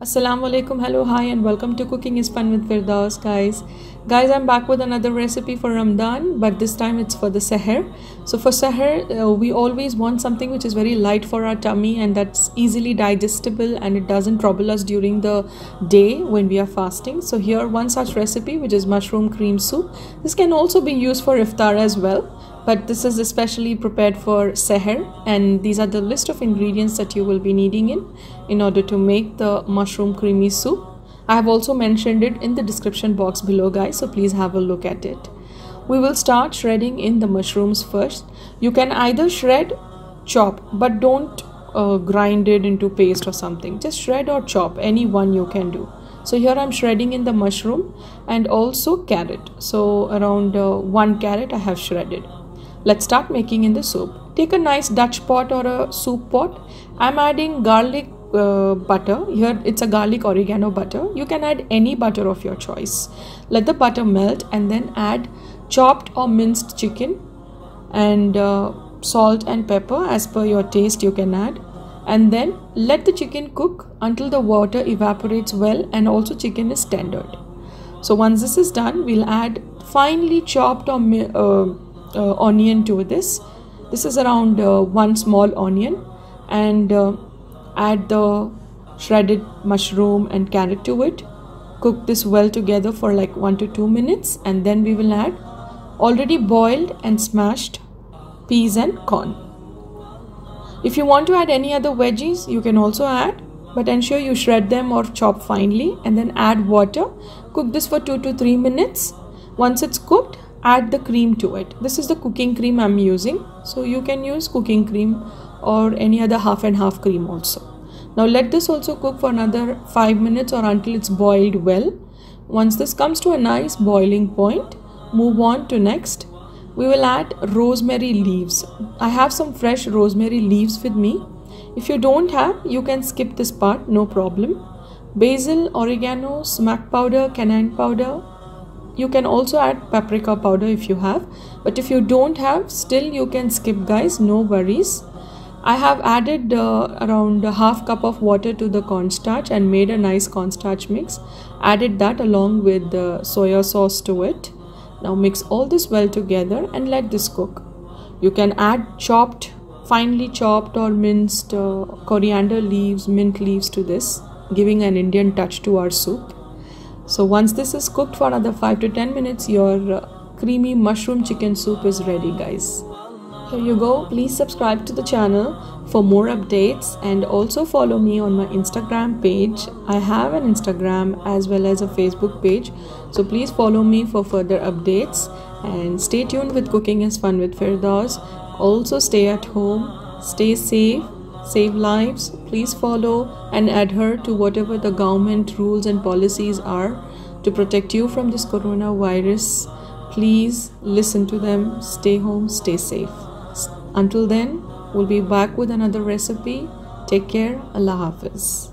Assalamu alaikum, hello, hi, and welcome to Cooking is Fun with Firdaus, guys. I'm back with another recipe for Ramadan, but this time it's for the Seher. So for Seher, we always want something which is very light for our tummy and that's easily digestible and it doesn't trouble us during the day when we are fasting. So here one such recipe, which is mushroom cream soup. This can also be used for iftar as well, but this is especially prepared for Seher, and these are the list of ingredients that you will be needing in order to make the mushroom creamy soup. I have also mentioned it in the description box below, guys, so please have a look at it. We will start shredding in the mushrooms first. You can either shred, chop, but don't grind it into paste or something. Just shred or chop, any one you can do. So here I'm shredding in the mushroom and also carrot. So around 1 carrot I have shredded. Let's start making in the soup. Take a nice Dutch pot or a soup pot. I'm adding garlic butter. Here it's a garlic oregano butter. You can add any butter of your choice. Let the butter melt and then add chopped or minced chicken and salt and pepper as per your taste you can add. And then let the chicken cook until the water evaporates well and also chicken is tendered. So once this is done, we'll add finely chopped or onion to this. This is around 1 small onion, and add the shredded mushroom and carrot to it. Cook this well together for like 1 to 2 minutes, and then we will add already boiled and smashed peas and corn. If you want to add any other veggies, you can also add, but ensure you shred them or chop finely and then add water. Cook this for 2 to 3 minutes. Once it's cooked, add the cream to it. This is the cooking cream I'm using, so you can use cooking cream or any other half and half cream also. Now let this also cook for another 5 minutes or until it's boiled well. Once this comes to a nice boiling point, move on to next. We will add rosemary leaves. I have some fresh rosemary leaves with me. If you don't have, you can skip this part, no problem. Basil, oregano, smack powder, cayenne powder. You can also add paprika powder if you have, but if you don't have, still you can skip, guys, no worries. I have added around a half cup of water to the cornstarch and made a nice cornstarch mix. Added that along with the soya sauce to it. Now mix all this well together and let this cook. You can add finely chopped or minced coriander leaves, mint leaves to this, giving an Indian touch to our soup. So once this is cooked for another 5 to 10 minutes, your creamy mushroom chicken soup is ready, guys. Here you go. Please subscribe to the channel for more updates and also follow me on my Instagram page. I have an Instagram as well as a Facebook page. So please follow me for further updates and stay tuned with Cooking is Fun with Firdaus. Also stay at home, stay safe, save lives. Please follow and adhere to whatever the government rules and policies are to protect you from this coronavirus. Please listen to them. Stay home, stay safe. Until then, we'll be back with another recipe. Take care. Allah Hafiz.